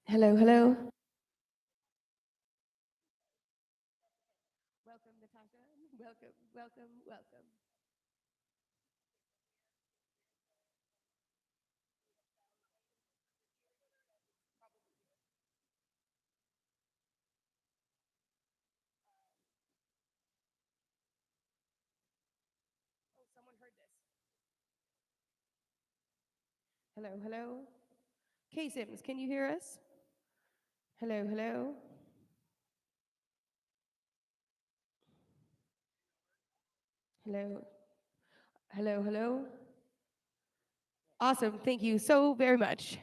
Hello, hello. Welcome, Natasha. Welcome, welcome, welcome. Oh, someone heard this. Hello, hello. K Sims, can you hear us? Hello, hello. Hello, hello, hello. Awesome. Thank you so very much.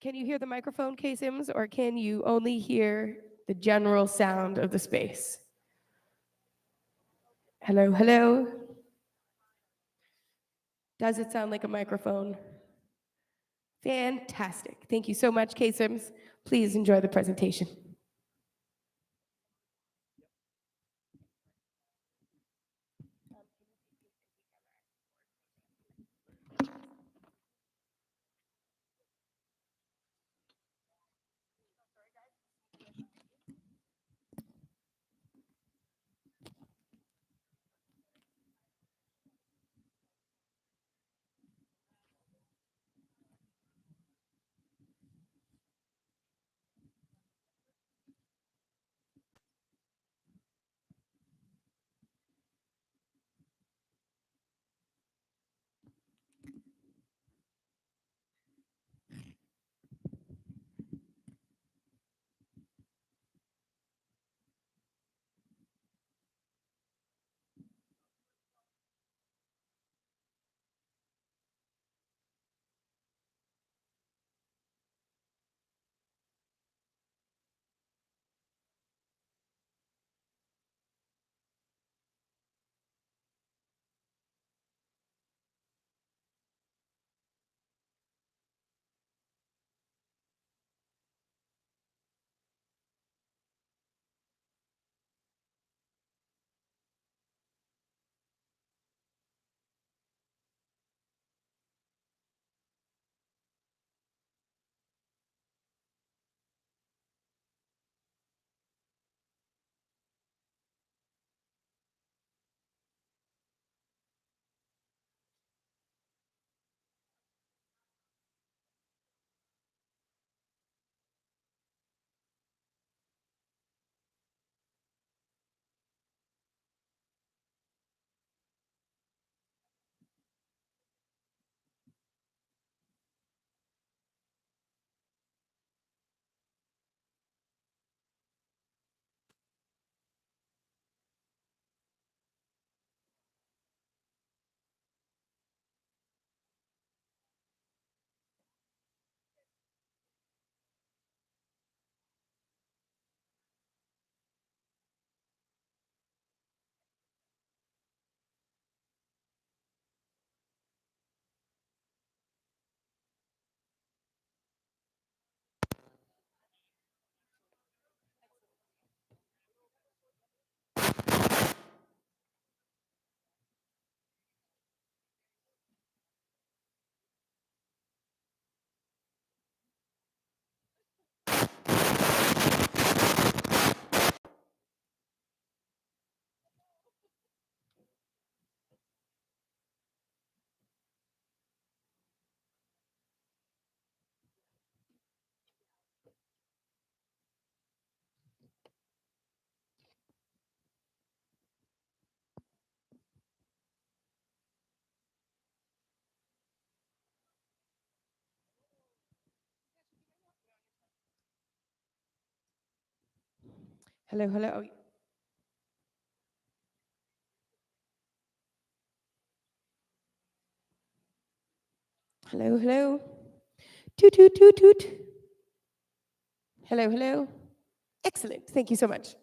Can you hear the microphone, K Sims, or can you only hear the general sound of the space? Hello, hello. Does it sound like a microphone? Fantastic. Thank you so much, K Sims. Please enjoy the presentation. Hello, hello. Hello, hello. Toot, toot, toot, toot. Hello, hello. Excellent. Thank you so much.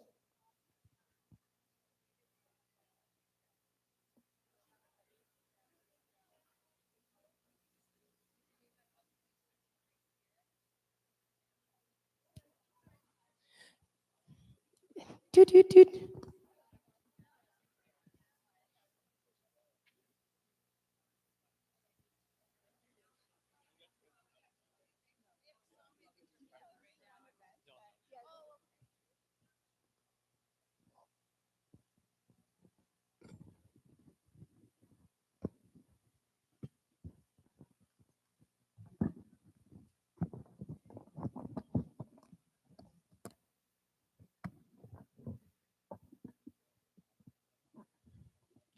Toot, toot, toot.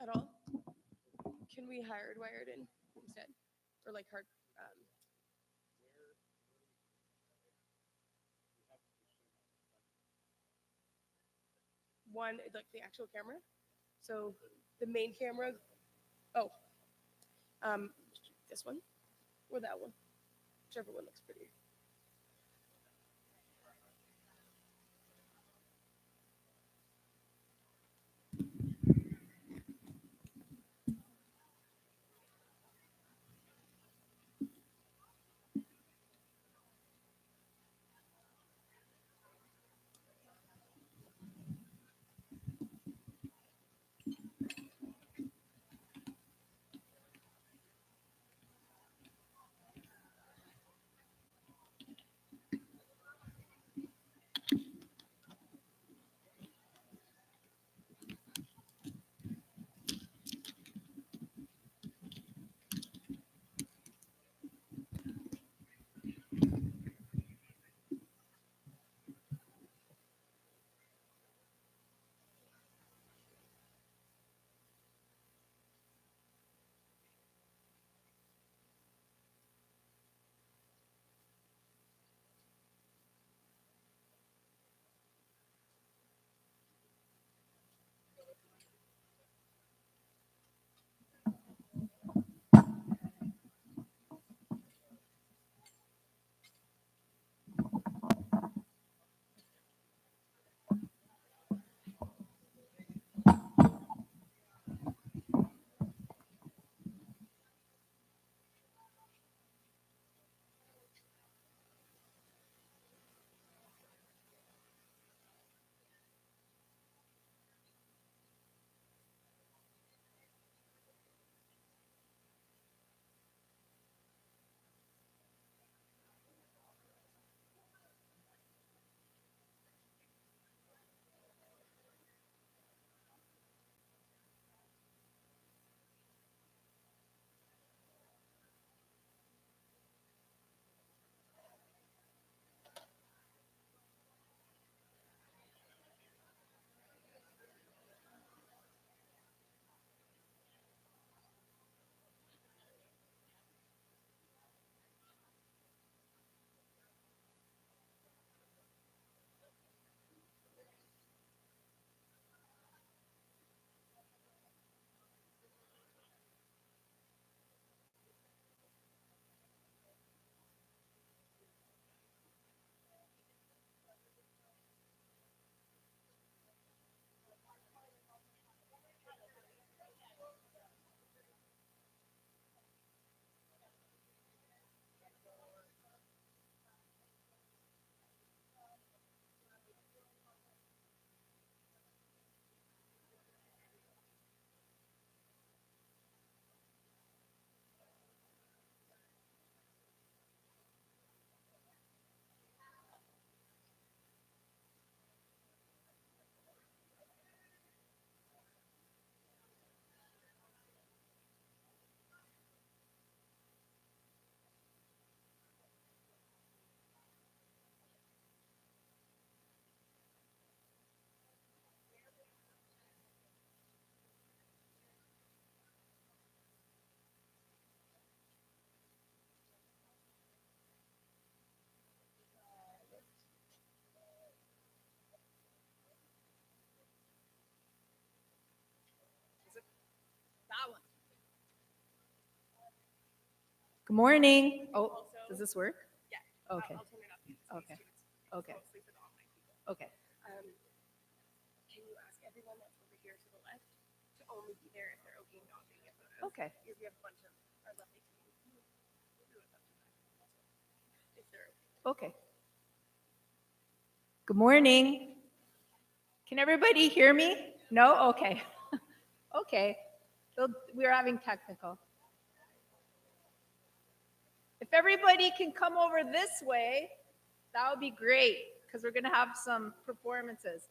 at all? Can we hardwire it in instead? Or like hard, one, like the actual camera? So the main camera, oh, this one or that one? Whichever one looks prettier. Is it that one? Good morning. Oh, Also, does this work? Yeah. Okay. I'll turn it up. Okay. Okay. Mostly for the online people. Okay. Can you ask everyone that's over here to the left to only be there if they're okay not being in photos? Okay. Because we have a bunch of our lovely team. We'll do it up to that. If they're okay. Okay. Good morning. Can everybody hear me? No? Okay. Okay. We're having technical. If everybody can come over this way, that would be great because we're going to have some performances.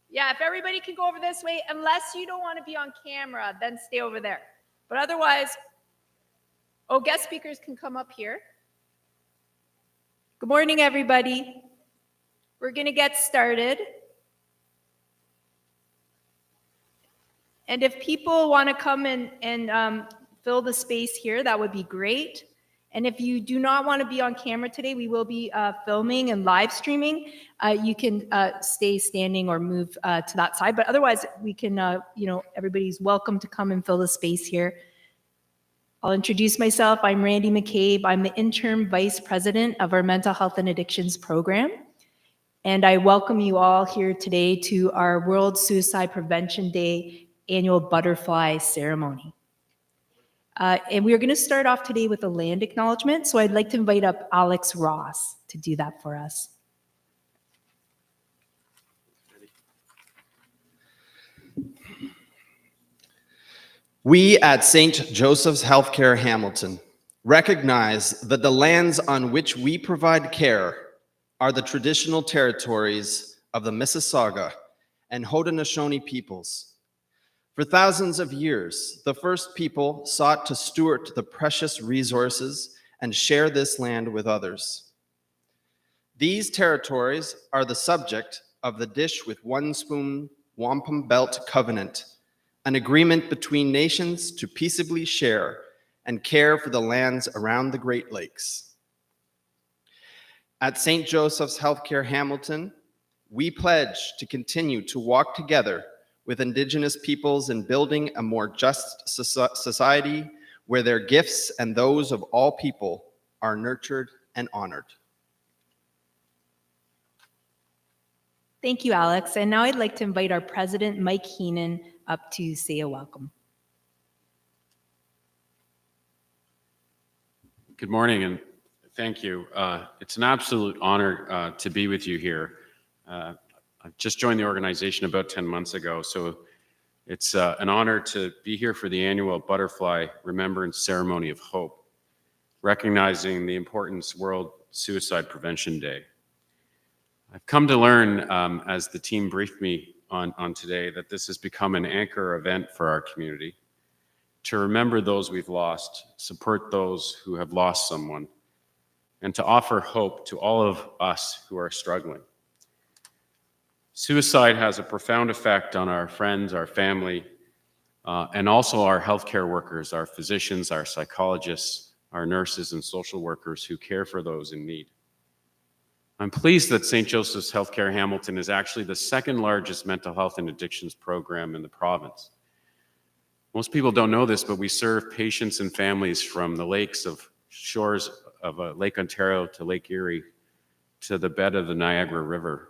Yeah, if everybody can go over this way, unless you don't want to be on camera, then stay over there. But otherwise, guest speakers can come up here. Good morning, everybody. We're going to get started. And if people want to come and fill the space here, that would be great. And if you do not want to be on camera today, we will be filming and live streaming. You can stay standing or move to that side, but otherwise we can, everybody's welcome to come and fill the space here. I'll introduce myself. I'm Randy McCabe. I'm the interim vice president of our mental health and addictions program. And I welcome you all here today to our World Suicide Prevention Day annual butterfly ceremony. And we're going to start off today with a land acknowledgement. So I'd like to invite up Alex Ross to do that for us. We at St. Joseph's Healthcare Hamilton recognize that the lands on which we provide care are the traditional territories of the Mississauga and Haudenosaunee peoples. For thousands of years, the first people sought to steward the precious resources and share this land with others. These territories are the subject of the Dish with One Spoon Wampum Belt Covenant, an agreement between nations to peaceably share and care for the lands around the Great Lakes. At St. Joseph's Healthcare Hamilton, we pledge to continue to walk together with Indigenous peoples in building a more just society where their gifts and those of all people are nurtured and honored. Thank you, Alex. And now I'd like to invite our president, Mike Heenan, up to say a welcome. Good morning, and thank you. It's an absolute honor to be with you here. I've just joined the organization about 10 months ago, so it's an honor to be here for the annual Butterfly Remembrance Ceremony of Hope, recognizing the importance World Suicide Prevention Day. I've come to learn, as the team briefed me on today, that this has become an anchor event for our community, to remember those we've lost, support those who have lost someone, and to offer hope to all of us who are struggling. Suicide has a profound effect on our friends, our family, and also our healthcare workers, our physicians, our psychologists, our nurses and social workers who care for those in need. I'm pleased that St. Joseph's Healthcare Hamilton is actually the second largest mental health and addictions program in the province. Most people don't know this, but we serve patients and families from the shores of Lake Ontario to Lake Erie to the bed of the Niagara River.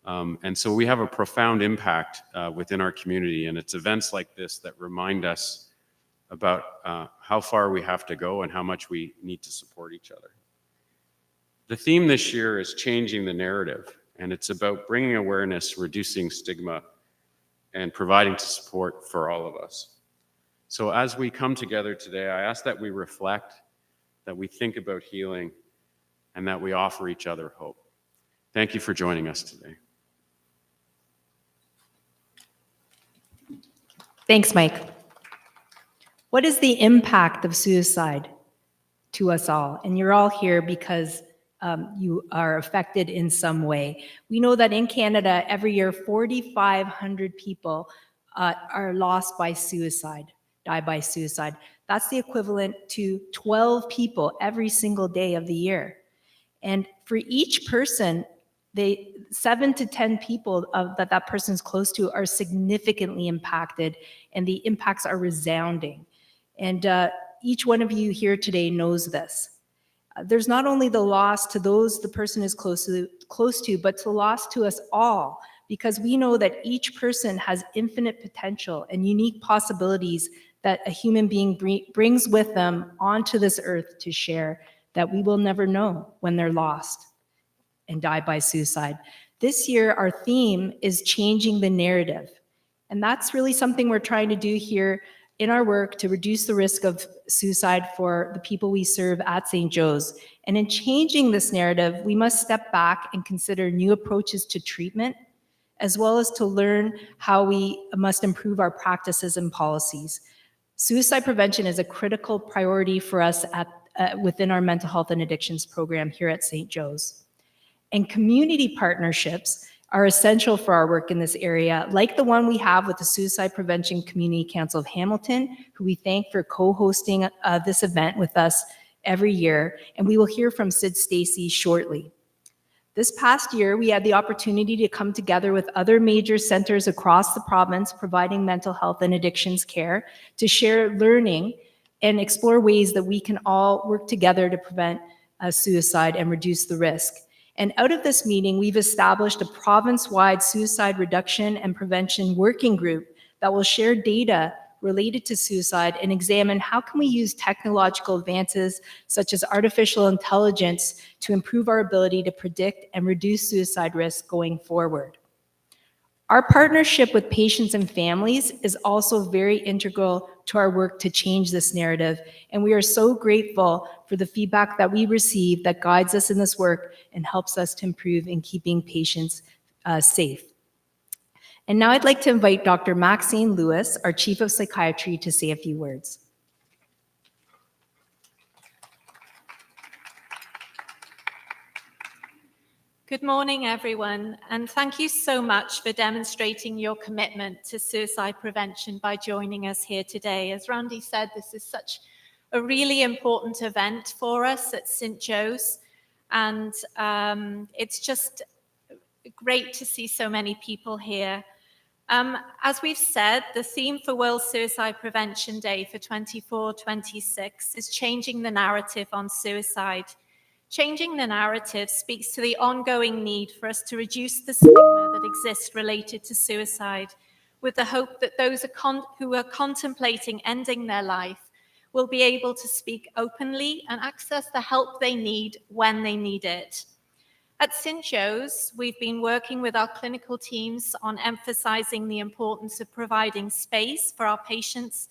And so we have a profound impact within our community, and it's events like this that remind us about how far we have to go and how much we need to support each other. The theme this year is changing the narrative, and it's about bringing awareness, reducing stigma, and providing support for all of us. So as we come together today, I ask that we reflect, that we think about healing, and that we offer each other hope. Thank you for joining us today. Thanks, Mike. What is the impact of suicide to us all? And you're all here because you are affected in some way. We know that in Canada, every year, 4,500 people are lost by suicide, die by suicide. That's the equivalent to 12 people every single day of the year. And for each person, 7 to 10 people that person's close to are significantly impacted, and the impacts are resounding. And each one of you here today knows this. There's not only the loss to those the person is close to, but the loss to us all, because we know that each person has infinite potential and unique possibilities that a human being brings with them onto this earth to share, that we will never know when they're lost and die by suicide. This year, our theme is changing the narrative. And that's really something we're trying to do here in our work to reduce the risk of suicide for the people we serve at St. Joe's. And in changing this narrative, we must step back and consider new approaches to treatment, as well as to learn how we must improve our practices and policies. Suicide prevention is a critical priority for us within our mental health and addictions program here at St. Joe's. And community partnerships are essential for our work in this area, like the one we have with the Suicide Prevention Community Council of Hamilton, who we thank for co-hosting this event with us every year. And we will hear from Sid Stacy shortly. This past year, we had the opportunity to come together with other major centers across the province providing mental health and addictions care to share learning and explore ways that we can all work together to prevent suicide and reduce the risk. And out of this meeting, we've established a province-wide suicide reduction and prevention working group that will share data related to suicide and examine how can we use technological advances such as artificial intelligence to improve our ability to predict and reduce suicide risk going forward. Our partnership with patients and families is also very integral to our work to change this narrative, and we are so grateful for the feedback that we receive that guides us in this work and helps us to improve in keeping patients safe. And now I'd like to invite Dr. Maxine Lewis, our Chief of Psychiatry, to say a few words. Good morning, everyone, and thank you so much for demonstrating your commitment to suicide prevention by joining us here today. As Randy said, this is such a really important event for us at St. Joe's, and it's just great to see so many people here. As we've said, the theme for World Suicide Prevention Day for 24-26 is changing the narrative on suicide. Changing the narrative speaks to the ongoing need for us to reduce the stigma that exists related to suicide, with the hope that those who are contemplating ending their life will be able to speak openly and access the help they need when they need it. At St. Joe's, we've been working with our clinical teams on emphasizing the importance of providing space for our patients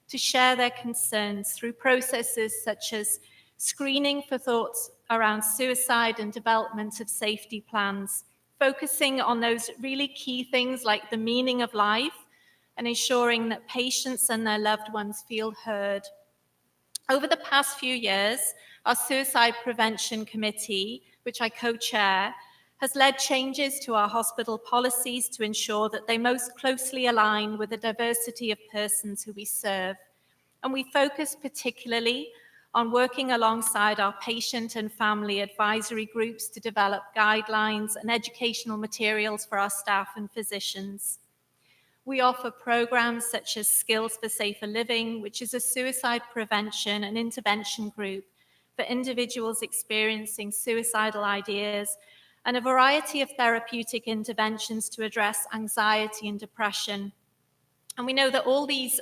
to share their concerns through processes such as screening for thoughts around suicide and development of safety plans, focusing on those really key things like the meaning of life and ensuring that patients and their loved ones feel heard. Over the past few years, our Suicide Prevention Committee, which I co-chair, has led changes to our hospital policies to ensure that they most closely align with the diversity of persons who we serve. And we focus particularly on working alongside our patient and family advisory groups to develop guidelines and educational materials for our staff and physicians. We offer programs such as Skills for Safer Living, which is a suicide prevention and intervention group for individuals experiencing suicidal ideas, and a variety of therapeutic interventions to address anxiety and depression. And we know that all these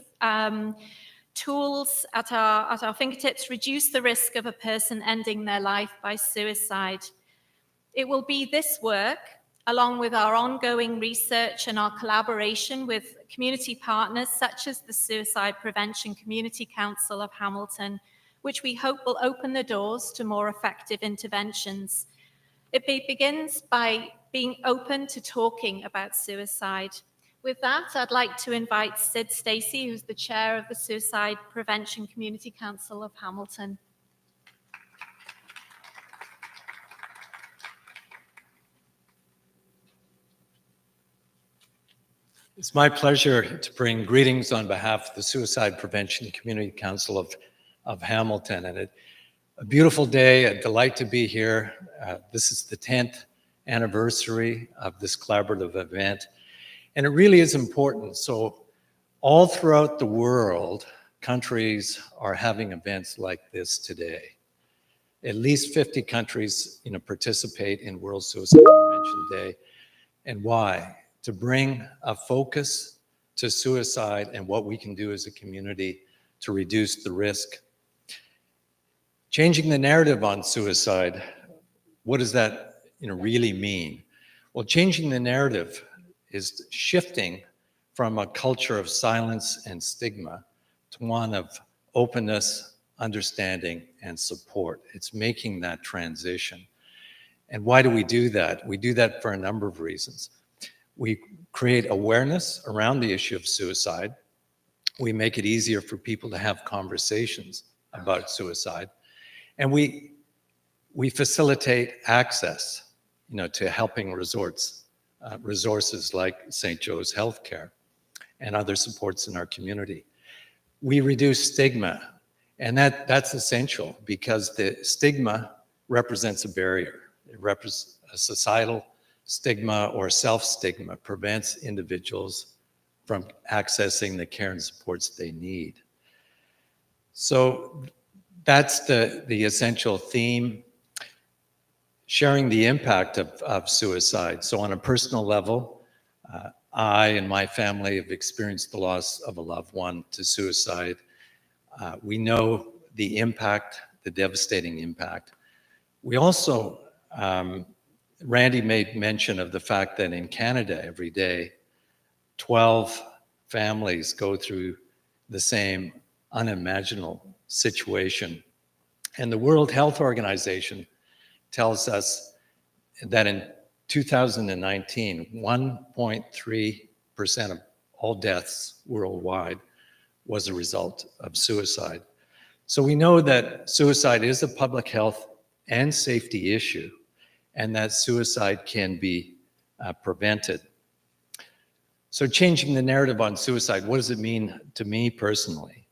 tools at our fingertips reduce the risk of a person ending their life by suicide. It will be this work, along with our ongoing research and our collaboration with community partners such as the Suicide Prevention Community Council of Hamilton, which we hope will open the doors to more effective interventions. It begins by being open to talking about suicide. With that, I'd like to invite Sid Stacy, who's the chair of the Suicide Prevention Community Council of Hamilton. It's my pleasure to bring greetings on behalf of the Suicide Prevention Community Council of Hamilton. And a beautiful day, a delight to be here. This is the 10th anniversary of this collaborative event. And it really is important. So all throughout the world, countries are having events like this today. At least 50 countries, participate in World Suicide Prevention Day. And why? To bring a focus to suicide and what we can do as a community to reduce the risk. Changing the narrative on suicide, what does that really mean? Well, changing the narrative is shifting from a culture of silence and stigma to one of openness, understanding, and support. It's making that transition. And why do we do that? We do that for a number of reasons. We create awareness around the issue of suicide. We make it easier for people to have conversations about suicide. And we facilitate access, to helping resorts resources like St. Joe's Healthcare and other supports in our community. We reduce stigma, and that's essential because the stigma represents a barrier. It represents a societal stigma or self-stigma, prevents individuals from accessing the care and supports they need. So that's the essential theme, sharing the impact of suicide. So on a personal level, I and my family have experienced the loss of a loved one to suicide. We know the impact, the devastating impact. We also, Randy made mention of the fact that in Canada every day, 12 families go through the same unimaginable situation. And the World Health Organization tells us that in 2019, 1.3% of all deaths worldwide was a result of suicide. So we know that suicide is a public health and safety issue, and that suicide can be prevented. So changing the narrative on suicide, what does it mean to me personally?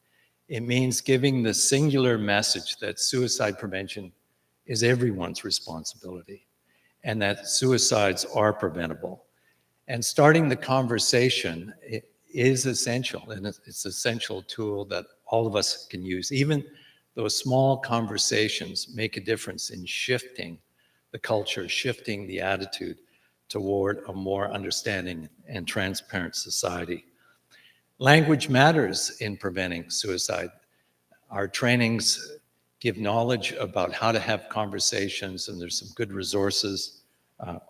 It means giving the singular message that suicide prevention is everyone's responsibility and that suicides are preventable. And starting the conversation is essential, and it's an essential tool that all of us can use. Even those small conversations make a difference in shifting the culture, shifting the attitude toward a more understanding and transparent society. Language matters in preventing suicide. Our trainings give knowledge about how to have conversations, and there's some good resources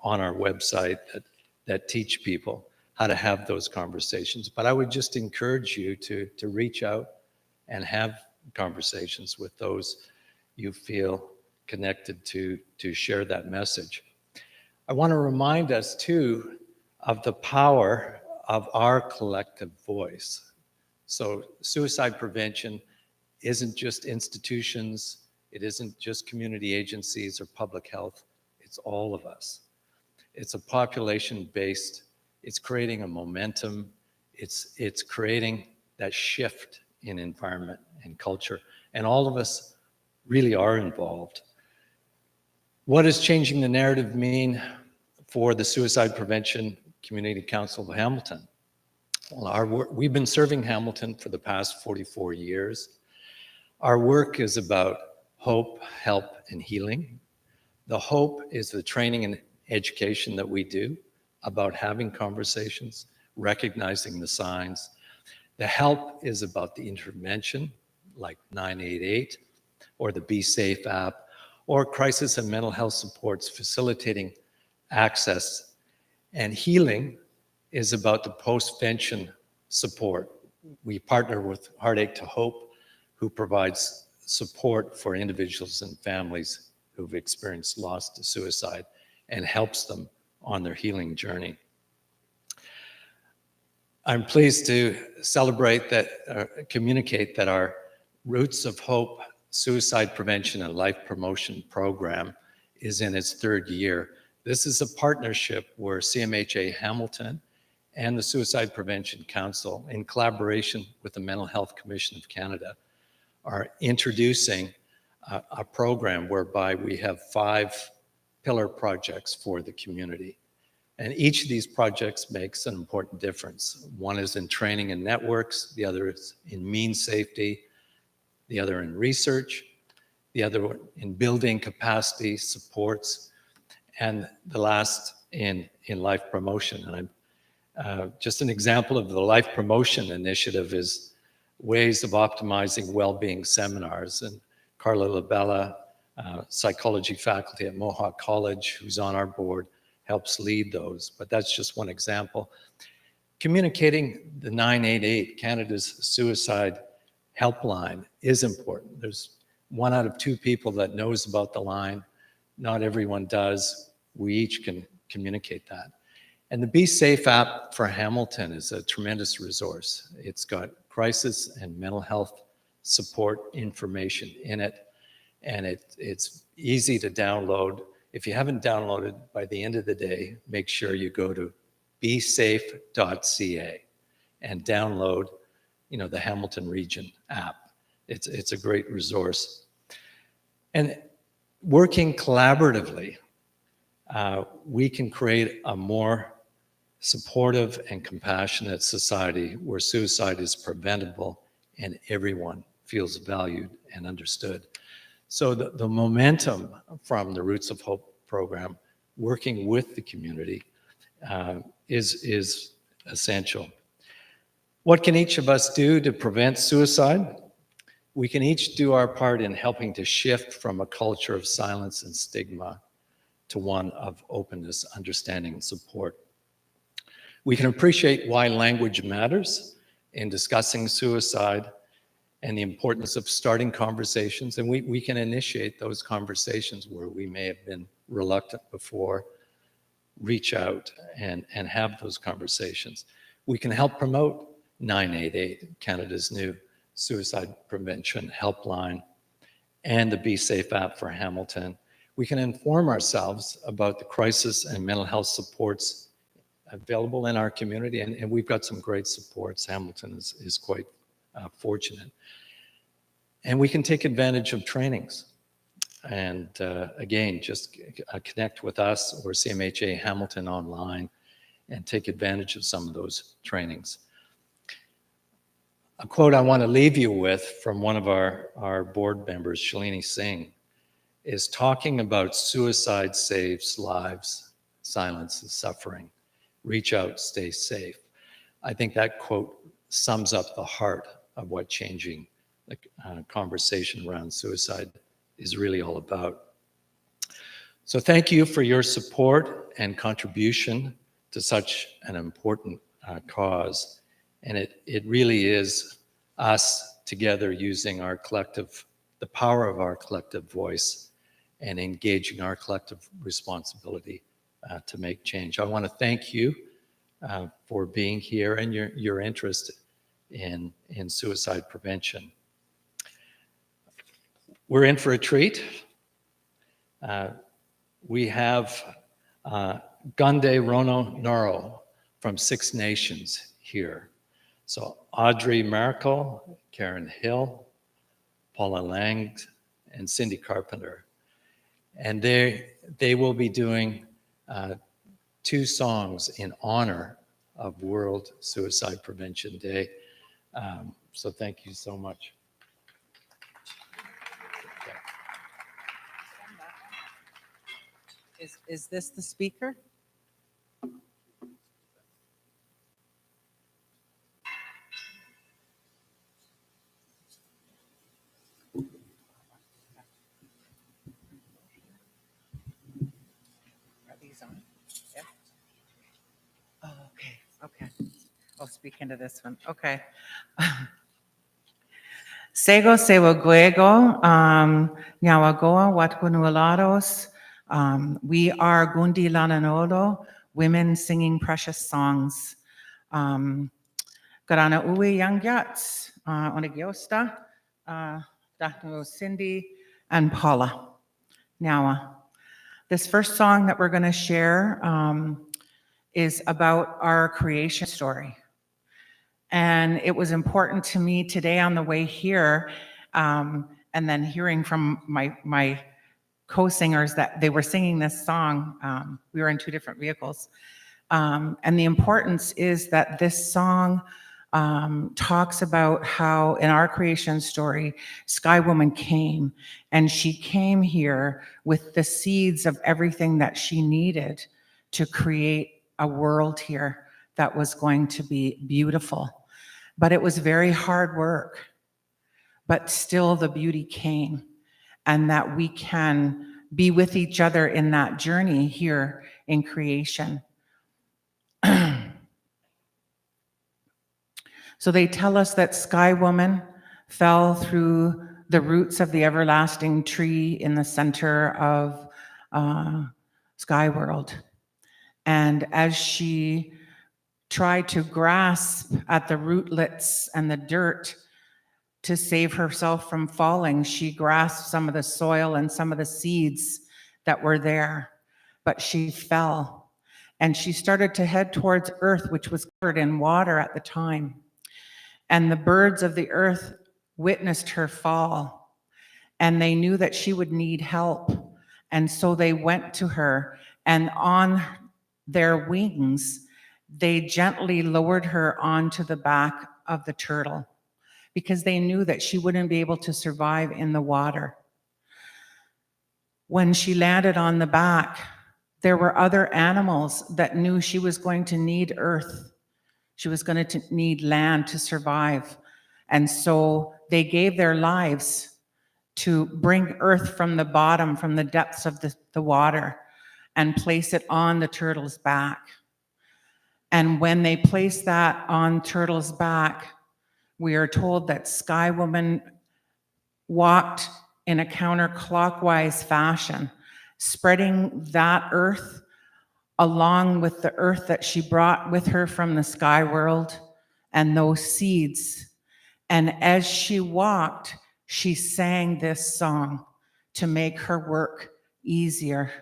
on our website that teach people how to have those conversations. But I would just encourage you to reach out and have conversations with those you feel connected to share that message. I want to remind us too of the power of our collective voice. So suicide prevention isn't just institutions, it isn't just community agencies or public health, it's all of us. It's a population-based, it's creating a momentum, it's creating that shift in environment and culture, and all of us really are involved. What does changing the narrative mean for the Suicide Prevention Community Council of Hamilton? Well, we've been serving Hamilton for the past 44 years. Our work is about hope, help, and healing. The hope is the training and education that we do about having conversations, recognizing the signs. The help is about the intervention, like 988, or the Be Safe app, or crisis and mental health supports facilitating access. And healing is about the post-vention support. We partner with Heartache to Hope, who provides support for individuals and families who've experienced loss to suicide and helps them on their healing journey. I'm pleased to celebrate that, communicate that our Roots of Hope Suicide Prevention and Life Promotion Program is in its third year. This is a partnership where CMHA Hamilton and the Suicide Prevention Council, in collaboration with the Mental Health Commission of Canada, are introducing a program whereby we have 5 pillar projects for the community. And each of these projects makes an important difference. One is in training and networks, the other is in mean safety, the other in research, the other in building capacity supports, and the last in life promotion. And I'm just an example of the life promotion initiative is ways of optimizing well-being seminars. And Carla Labella, psychology faculty at Mohawk College, who's on our board, helps lead those. But that's just one example. Communicating the 988, Canada's suicide helpline, is important. There's 1 out of 2 people that knows about the line. Not everyone does. We each can communicate that. And the Be Safe app for Hamilton is a tremendous resource. It's got crisis and mental health support information in it, and it's easy to download. If you haven't downloaded by the end of the day, make sure you go to besafe.ca and download, the Hamilton Region app. It's a great resource. And working collaboratively, we can create a more supportive and compassionate society where suicide is preventable and everyone feels valued and understood. So the momentum from the Roots of Hope program, working with the community, is essential. What can each of us do to prevent suicide? We can each do our part in helping to shift from a culture of silence and stigma to one of openness, understanding, and support. We can appreciate why language matters in discussing suicide and the importance of starting conversations. And we can initiate those conversations where we may have been reluctant before, reach out and have those conversations. We can help promote 988, Canada's new suicide prevention helpline, and the Be Safe app for Hamilton. We can inform ourselves about the crisis and mental health supports available in our community, and we've got some great supports. Hamilton is quite fortunate. And we can take advantage of trainings. And again, just connect with us or CMHA Hamilton online and take advantage of some of those trainings. A quote I want to leave you with from one of our board members, Shalini Singh, is talking about suicide saves lives, silences suffering. Reach out, stay safe. I think that quote sums up the heart of what changing the conversation around suicide is really all about. So thank you for your support and contribution to such an important cause. And it really is us together using our collective, the power of our collective voice and engaging our collective responsibility to make change. I want to thank you for being here and your interest in suicide prevention. We're in for a treat. We have Gande Rono Noro from Six Nations here. So Audrey Merkel, Karen Hill, Paula Lang, and Cindy Carpenter. And they will be doing 2 songs in honor of World Suicide Prevention Day. So thank you so much. Is this the speaker? Are these on? Yeah. Oh, okay. Okay. I'll speak into this one. Okay. Sego sewa guego, nyawagoa watkunualados. We are Gundi Lananolo, women singing precious songs. Garana uwe yangyats, onagiosta, Dahno Cindy, and Paula. Now, this first song that we're going to share is about our creation story. And it was important to me today on the way here, and then hearing from my co-singers that they were singing this song. We were in 2 different vehicles. And the importance is that this song talks about how in our creation story, Sky Woman came, and she came here with the seeds of everything that she needed to create a world here that was going to be beautiful. But it was very hard work, but still the beauty came. And that we can be with each other in that journey here in creation. So they tell us that Sky Woman fell through the roots of the everlasting tree in the center of Sky World. And as she tried to grasp at the rootlets and the dirt to save herself from falling, she grasped some of the soil and some of the seeds that were there, but she fell and she started to head towards earth, which was covered in water at the time. And the birds of the earth witnessed her fall, and they knew that she would need help. And so they went to her, and on their wings, they gently lowered her onto the back of the turtle because they knew that she wouldn't be able to survive in the water. When she landed on the back, there were other animals that knew she was going to need earth. She was going to need land to survive. And so they gave their lives to bring earth from the bottom, from the depths of the water, and place it on the turtle's back. And when they placed that on turtle's back, we are told that Sky Woman walked in a counterclockwise fashion, spreading that earth along with the earth that she brought with her from the sky world and those seeds. And as she walked, she sang this song to make her work easier.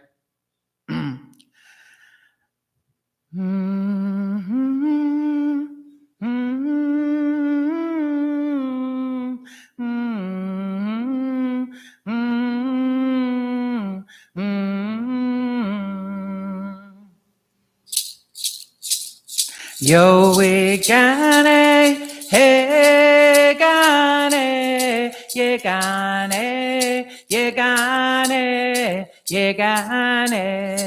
Yo we gane, hey gane, ye gane, ye gane, ye gane.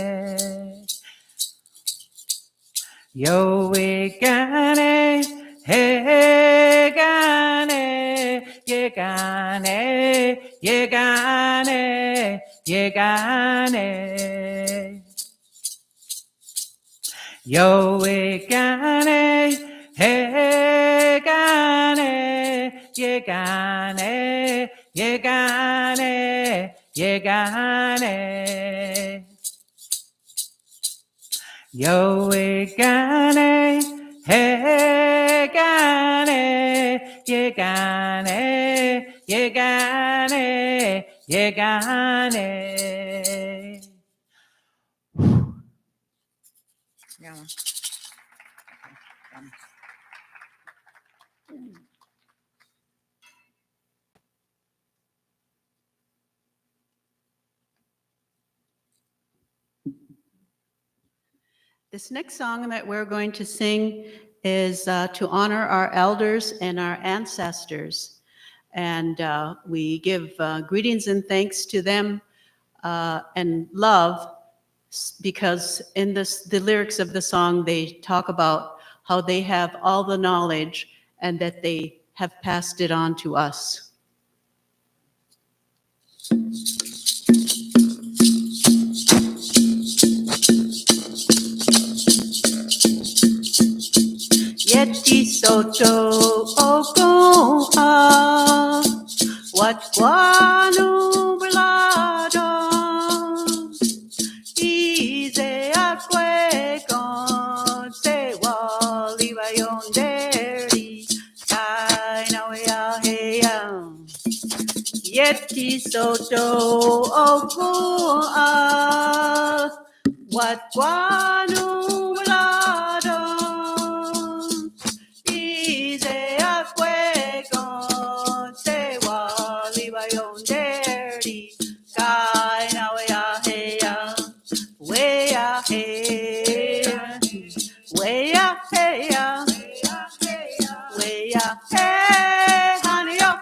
Yo we gane, hey gane, ye gane, ye gane, ye gane. Yo we gane, hey gane, ye gane, ye gane, ye gane. Yo we gane, hey gane, ye gane, ye gane, ye gane. Yeah. This next song that we're going to sing is to honor our elders and our ancestors. And we give greetings and thanks to them and love, because in the lyrics of the song, they talk about how they have all the knowledge and that they have passed it on to us. Yeti soto oko what guanu blado ize akwe con se wali vayonderi kai na we are here. Yeti soto oko what guanu blado ize akwe con se wali vayonderi kai na we are here. We are here. We are here. We are here. Honey, oh,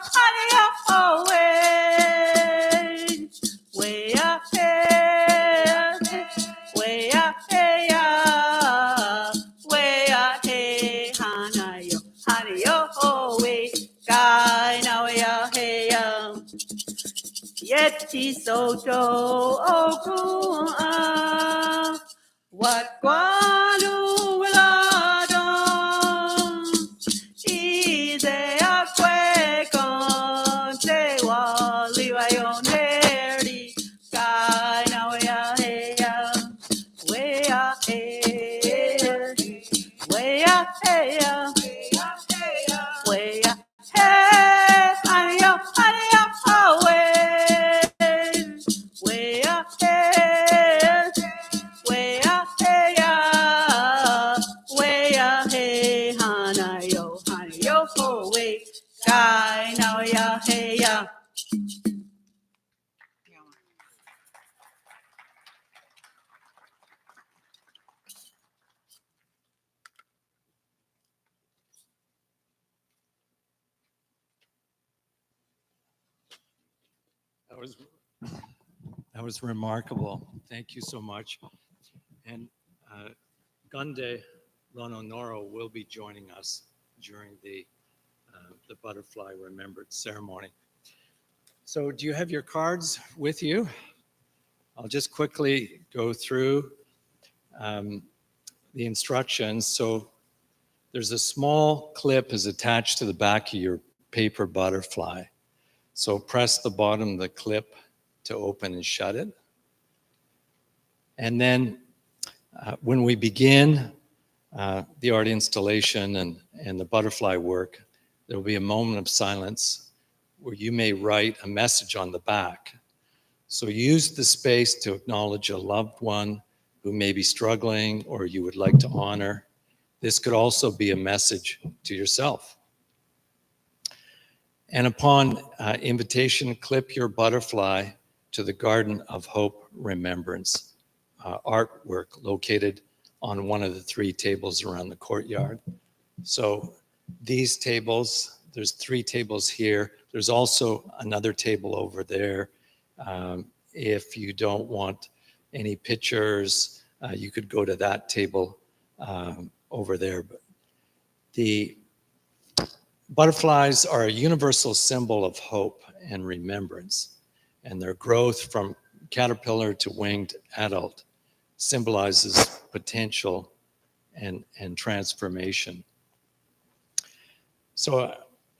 oh, way. We are here. We are here. We are here. Honey, oh, way. Guy, now we are here. Yeti soto oku what guanu lado ize akwe con se wali vayonderi kai na we are here. We are here. We are here. We are here. Honey, oh, way. We are here. way. Sky now ya hey ya. That was remarkable. Thank you so much. And Gunde Lononoro will be joining us during the Butterfly Remembrance ceremony. So do you have your cards with you? I'll just quickly go through the instructions. So there's a small clip is attached to the back of your paper butterfly. So press the bottom of the clip to open and shut it. And then when we begin the art installation and the butterfly work, there will be a moment of silence where you may write a message on the back. So use the space to acknowledge a loved one who may be struggling or you would like to honor. This could also be a message to yourself. And upon invitation, clip your butterfly to the Garden of Hope Remembrance artwork located on one of the 3 tables around the courtyard. So these tables, there's 3 tables here. There's also another table over there. If you don't want any pictures, you could go to that table over there. But the butterflies are a universal symbol of hope and remembrance, and their growth from caterpillar to winged adult symbolizes potential and transformation. So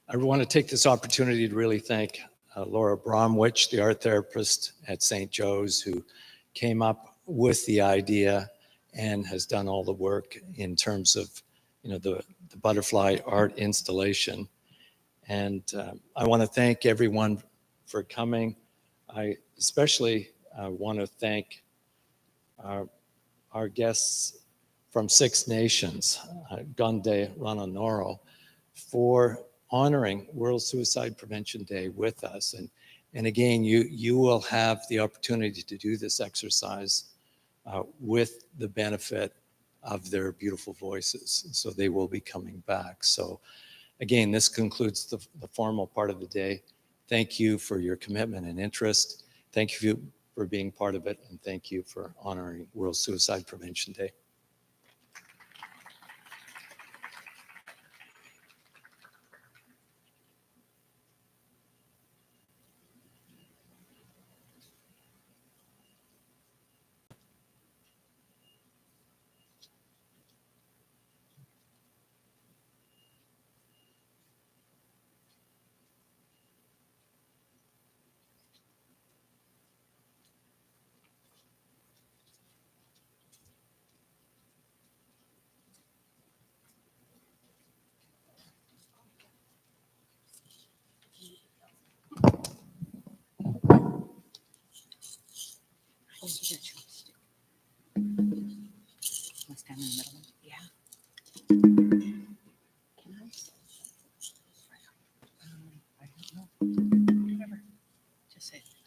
I want to take this opportunity to really thank Laura Bromwich, the art therapist at St. Joe's, who came up with the idea and has done all the work in terms of, the butterfly art installation. And I want to thank everyone for coming. I especially want to thank our guests from 6 nations, Gunde Lononoro, for honoring World Suicide Prevention Day with us. And again, you will have the opportunity to do this exercise with the benefit of their beautiful voices. So they will be coming back. So again, this concludes the formal part of the day. Thank you for your commitment and interest. Thank you for being part of it. And thank you for honoring World Suicide Prevention Day.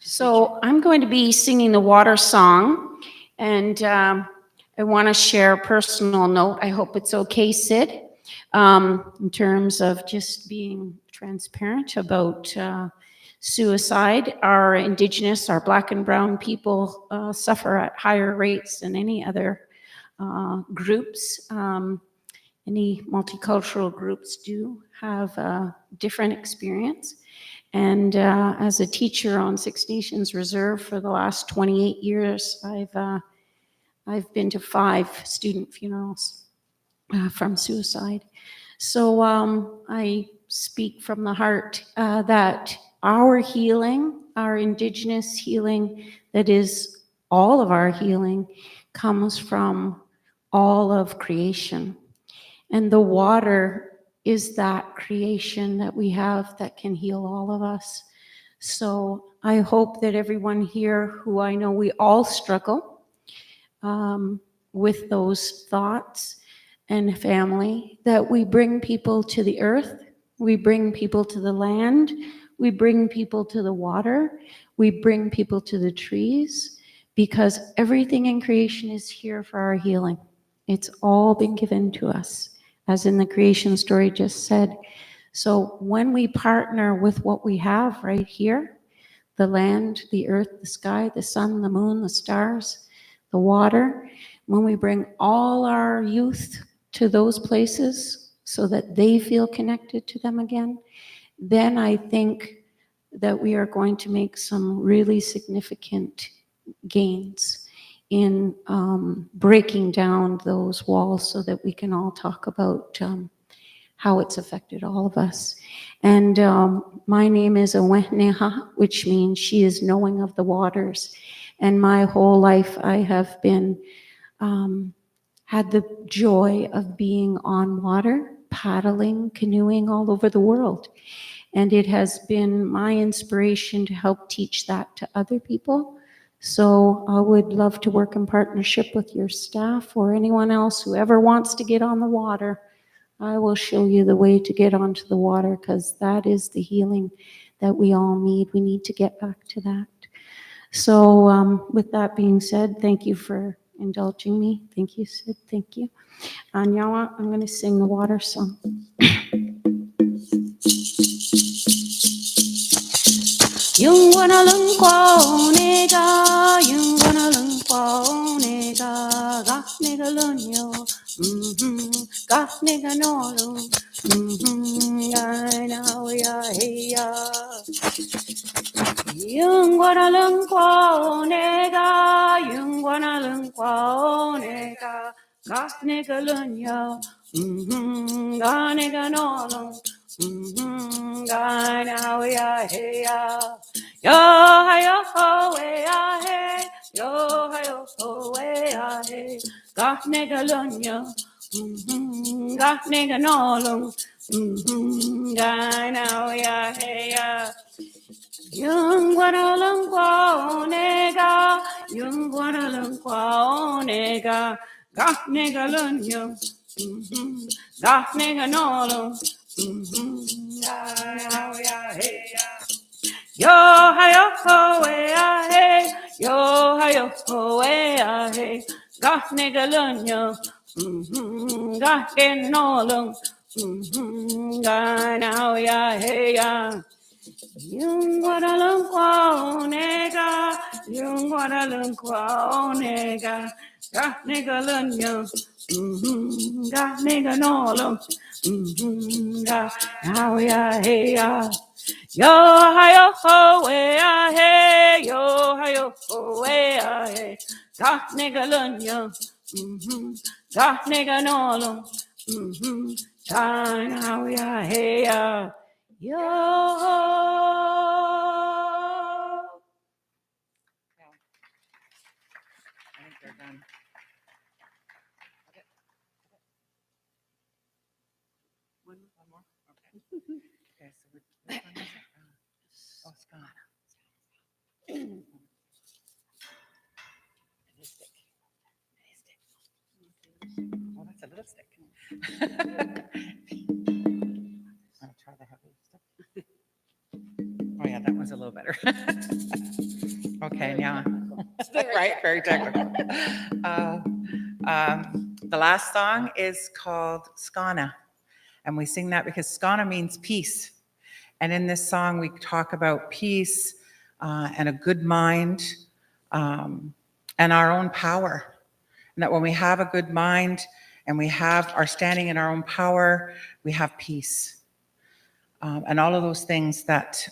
So I'm going to be singing the water song, and I want to share a personal note. I hope it's okay, Sid, in terms of just being transparent about suicide. Our Indigenous, our Black and Brown people suffer at higher rates than any other groups. Any multicultural groups do have a different experience. And as a teacher on Six Nations Reserve for the last 28 years, I've been to 5 student funerals from suicide. So I speak from the heart that our healing, our Indigenous healing, that is all of our healing, comes from all of creation. And the water is that creation that we have that can heal all of us. So I hope that everyone here, who I know we all struggle with those thoughts and family, that we bring people to the earth We bring people to the land. We bring people to the water. We bring people to the trees, because everything in creation is here for our healing. It's all been given to us, as in the creation story just said. So when we partner with what we have right here, the land, the earth, the sky, the sun, the moon, the stars, the water, when we bring all our youth to those places so that they feel connected to them again, then I think that we are going to make some really significant gains in breaking down those walls so that we can all talk about how it's affected all of us. And my name is Awehneha, which means she is knowing of the waters. And my whole life I have been, had the joy of being on water, paddling, canoeing all over the world. And it has been my inspiration to help teach that to other people. So I would love to work in partnership with your staff or anyone else, whoever wants to get on the water. I will show you the way to get onto the water, because that is the healing that we all need. We need to get back to that. So with that being said, thank you for indulging me. Thank you, Sid. Thank you. Anyawa, I'm going to sing the water song. Yung wana lung kwa nega, yung wana lung kwa nega, ga nega lun yo, ga nega no lung, ga na ya hey ya. Yung wana lung kwa nega, yung wana lung kwa nega, ga nega lun yo, ga nega no lung. Gana we are hey yo hi ho we are hey yo hi ho we are hey got nigga lun yo got nigga no lun gana we are hey yung guanalung kwa nega yung guanalung kwa nega got nigga lun yo got nigga no lun. Yo hi yo ho way hey yo hi yo ho way hey got nigga lun yo got get no lun now ya hey ya yung guadalun kwa nega yung guadalun kwa nega got nigga lun yo got nigga no lun now ya hey ya yo hi yo ho way hey yo hi yo ho way hey got nigga lun yo got nigga no lun now ya hey ya yo. I think they're done. One more? Okay. Okay, so which one is it? Oh, it's gone. Oh, that's a little stick. I'll try the heavy stick. Oh, yeah, that one's a little better. Okay, now. Right, very technical. The last song is called Skana, and we sing that because Skana means peace. And in this song, we talk about peace and a good mind and our own power. And that when we have a good mind and we are standing in our own power, we have peace. And all of those things that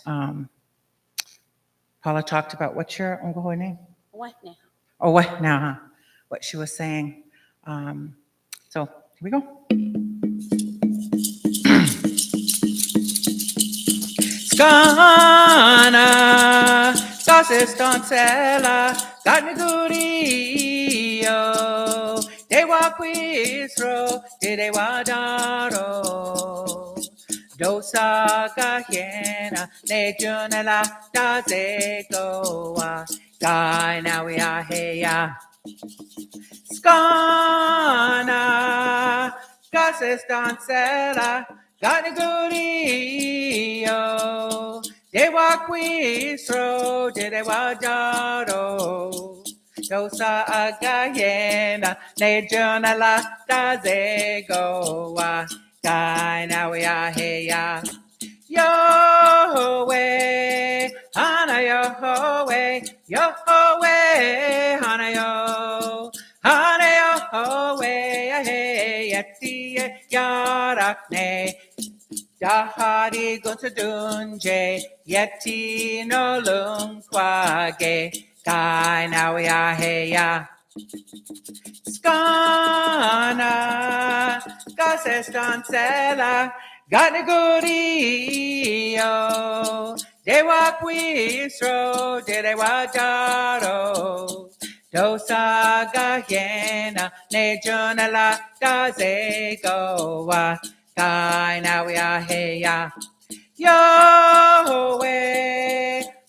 Paula talked about. What's your name? Awehneha. Awehneha, what she was saying. So here we go. Skana, Gases Doncella, Gatnigurio, Dewa Quisro, Dewa Daro, Dosa Gahena, Legionella, Dazegoa, Guy, now we are here. Skana, Gases Doncella, Ganigurio, Dewa Quistro, Dewa Jaro, Dosa Agayena, Nejona Lata Zegoa, Kainawea Heya, Yahweh, Hana Yahweh, Yahweh, Hana Yo, Hana Yahweh, Yeti Yarakne. Jahari Gotadunje, Yeti no Lunquage, Kai Nawia Heya. Skana, Gasestan Sela, Ganigurio, Dewa Quistro, Dewa Jaro, Dosa Gayena, Nejuna La Gazegoa. Kai Nawia Heya Yahweh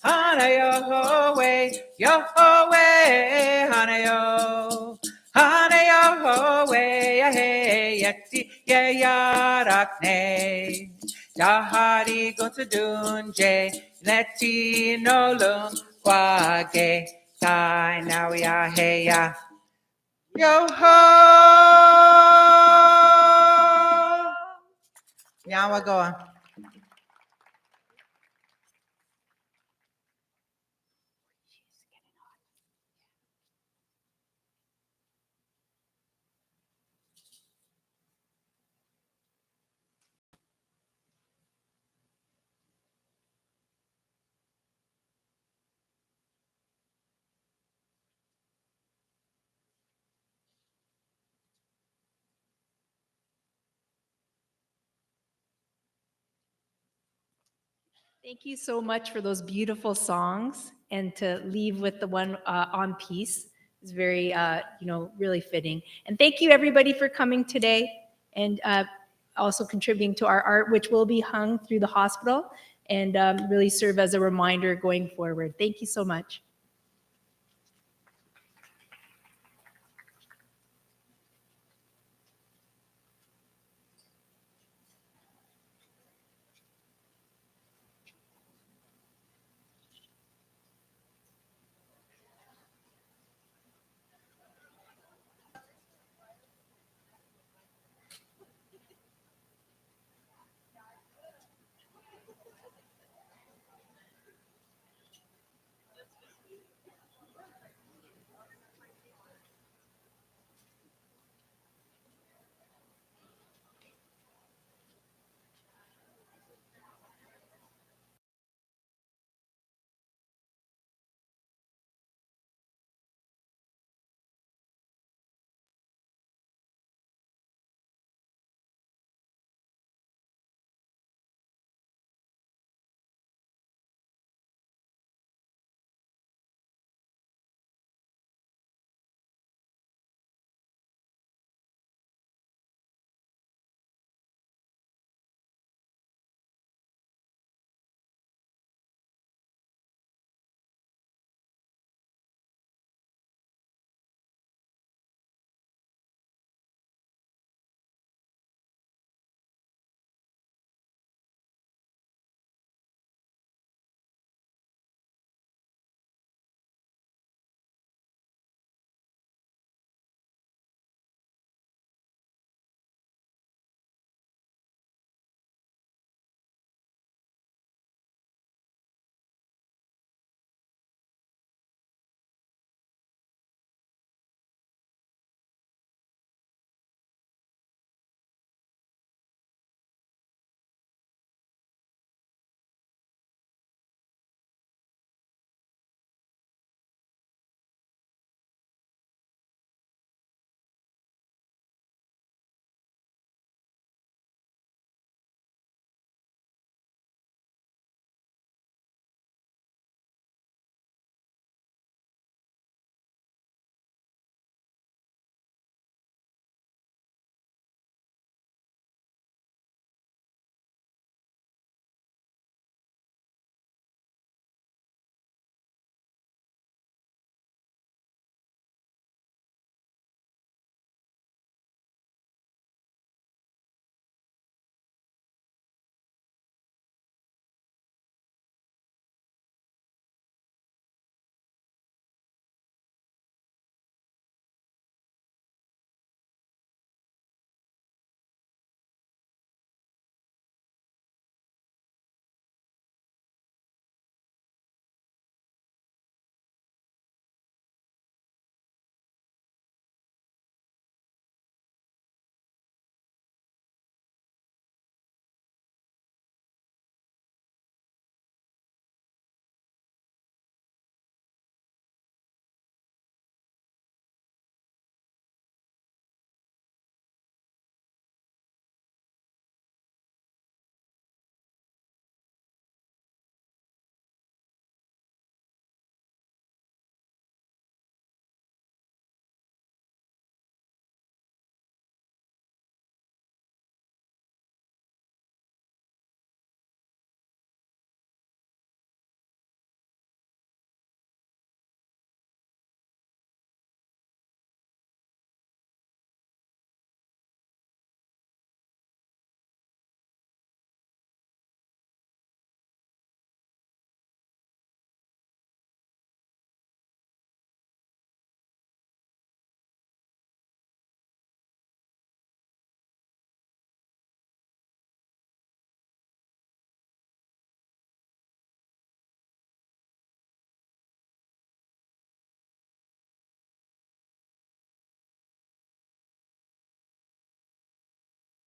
Hana Yahweh Yahweh Hana Yo Hana Yahweh Hey Yeti Yarakne Jahari Gotadunje Leti no lung Quage Kai Nawia Heya Yo-ho! Yawagoa. Thank you so much for those beautiful songs, and to leave with the one on peace is very, really fitting. And thank you everybody for coming today, and also contributing to our art, which will be hung through the hospital and really serve as a reminder going forward. Thank you so much.